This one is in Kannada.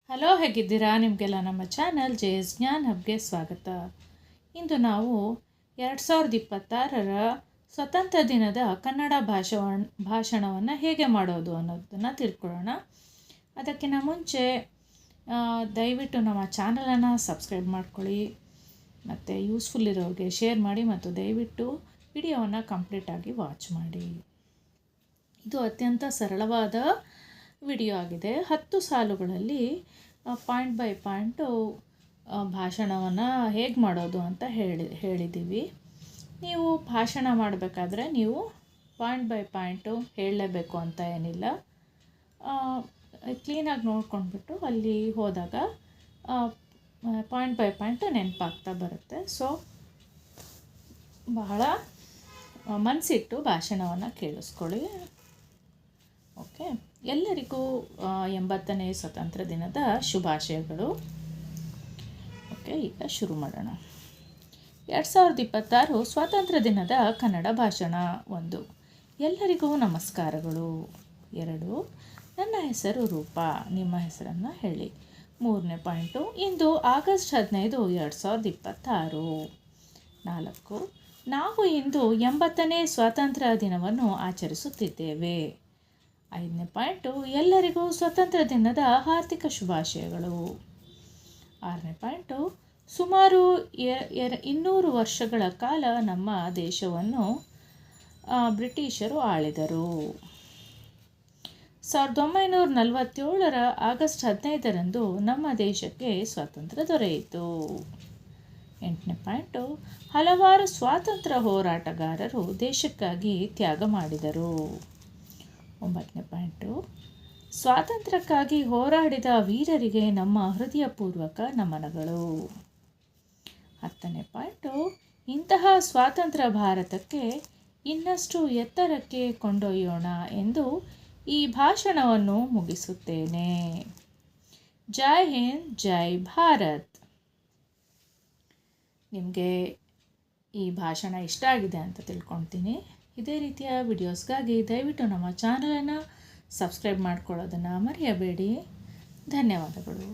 ಹಲೋ, ಹೇಗಿದ್ದೀರಾ? ನಿಮಗೆಲ್ಲ ನಮ್ಮ ಚಾನಲ್ ಜೆಎಸ್ ಜ್ಞಾನ್ ಹಬ್ಗೆ ಸ್ವಾಗತ. ಇಂದು ನಾವು 2026ರ ಸ್ವತಂತ್ರ ದಿನದ ಕನ್ನಡ ಭಾಷಣವನ್ನು ಹೇಗೆ ಮಾಡೋದು ಅನ್ನೋದನ್ನು ತಿಳ್ಕೊಳ್ಳೋಣ. ಅದಕ್ಕಿಂತ ಮುಂಚೆ ದಯವಿಟ್ಟು ನಮ್ಮ ಚಾನಲನ್ನು ಸಬ್ಸ್ಕ್ರೈಬ್ ಮಾಡ್ಕೊಳ್ಳಿ ಮತ್ತು ಯೂಸ್ಫುಲ್ ಇರೋರಿಗೆ ಶೇರ್ ಮಾಡಿ ಮತ್ತು ದಯವಿಟ್ಟು ವಿಡಿಯೋವನ್ನು ಕಂಪ್ಲೀಟಾಗಿ ವಾಚ್ ಮಾಡಿ. ಇದು ಅತ್ಯಂತ ಸರಳವಾದ ವಿಡಿಯೋ ಆಗಿದೆ. 10 ಸಾಲುಗಳಲ್ಲಿ ಪಾಯಿಂಟ್ ಬೈ ಪಾಯಿಂಟು ಭಾಷಣವನ್ನು ಹೇಗೆ ಮಾಡೋದು ಅಂತ ಹೇಳಿದ್ದೀವಿ. ನೀವು ಭಾಷಣ ಮಾಡಬೇಕಾದ್ರೆ ನೀವು ಪಾಯಿಂಟ್ ಬೈ ಪಾಯಿಂಟು ಹೇಳಲೇಬೇಕು ಅಂತ ಏನಿಲ್ಲ. ಕ್ಲೀನಾಗಿ ನೋಡ್ಕೊಂಡ್ಬಿಟ್ಟು ಅಲ್ಲಿ ಹೋದಾಗ ಪಾಯಿಂಟ್ ಬೈ ಪಾಯಿಂಟು ನೆನಪಾಗ್ತಾ ಬರುತ್ತೆ. ಸೊ ಬಹಳ ಮನಸ್ಸಿಟ್ಟು ಭಾಷಣವನ್ನು ಕೇಳಿಸ್ಕೊಳ್ಳಿ. ಓಕೆ, ಎಲ್ಲರಿಗೂ 80ನೇ ಸ್ವತಂತ್ರ ದಿನದ ಶುಭಾಶಯಗಳು. ಓಕೆ, ಈಗ ಶುರು ಮಾಡೋಣ. 2026 ಸ್ವಾತಂತ್ರ್ಯ ದಿನದ ಕನ್ನಡ ಭಾಷಣ. 1. ಎಲ್ಲರಿಗೂ ನಮಸ್ಕಾರಗಳು. 2. ನನ್ನ ಹೆಸರು ರೂಪಾ. ನಿಮ್ಮ ಹೆಸರನ್ನು ಹೇಳಿ. 3ನೇ ಪಾಯಿಂಟು, ಇಂದು ಆಗಸ್ಟ್ 15, 2026. 4. ನಾವು ಇಂದು 80ನೇ ಸ್ವಾತಂತ್ರ್ಯ ದಿನವನ್ನು ಆಚರಿಸುತ್ತಿದ್ದೇವೆ. 5ನೇ ಪಾಯಿಂಟು, ಎಲ್ಲರಿಗೂ ಸ್ವತಂತ್ರ ದಿನದ ಹಾರ್ದಿಕ ಶುಭಾಶಯಗಳು. 6ನೇ ಪಾಯಿಂಟು, ಸುಮಾರು 200 ವರ್ಷಗಳ ಕಾಲ ನಮ್ಮ ದೇಶವನ್ನು ಬ್ರಿಟಿಷರು ಆಳಿದರು. 1947ರ ಆಗಸ್ಟ್ 15ರಂದು ನಮ್ಮ ದೇಶಕ್ಕೆ ಸ್ವಾತಂತ್ರ್ಯ ದೊರೆಯಿತು. 8ನೇ ಪಾಯಿಂಟು, ಹಲವಾರು ಸ್ವಾತಂತ್ರ್ಯ ಹೋರಾಟಗಾರರು ದೇಶಕ್ಕಾಗಿ ತ್ಯಾಗ ಮಾಡಿದರು. 9ನೇ ಪಾಯಿಂಟು, ಸ್ವಾತಂತ್ರ್ಯಕ್ಕಾಗಿ ಹೋರಾಡಿದ ವೀರರಿಗೆ ನಮ್ಮ ಹೃದಯಪೂರ್ವಕ ನಮನಗಳು. 10ನೇ ಪಾಯಿಂಟು, ಇಂತಹ ಸ್ವಾತಂತ್ರ್ಯ ಭಾರತಕ್ಕೆ ಇನ್ನಷ್ಟು ಎತ್ತರಕ್ಕೆ ಕೊಂಡೊಯ್ಯೋಣ ಎಂದು ಈ ಭಾಷಣವನ್ನು ಮುಗಿಸುತ್ತೇನೆ. ಜೈ ಹಿಂದ್, ಜೈ ಭಾರತ್. ನಿಮಗೆ ಈ ಭಾಷಣ ಇಷ್ಟ ಆಗಿದೆ ಅಂತ ತಿಳ್ಕೊಳ್ತೀನಿ. ಇದೇ ರೀತಿಯ ವಿಡಿಯೋಸ್ಗಾಗಿ ದಯವಿಟ್ಟು ನಮ್ಮ ಚಾನಲನ್ನು ಸಬ್ಸ್ಕ್ರೈಬ್ ಮಾಡ್ಕೊಳ್ಳೋದನ್ನು ಮರೆಯಬೇಡಿ. ಧನ್ಯವಾದಗಳು.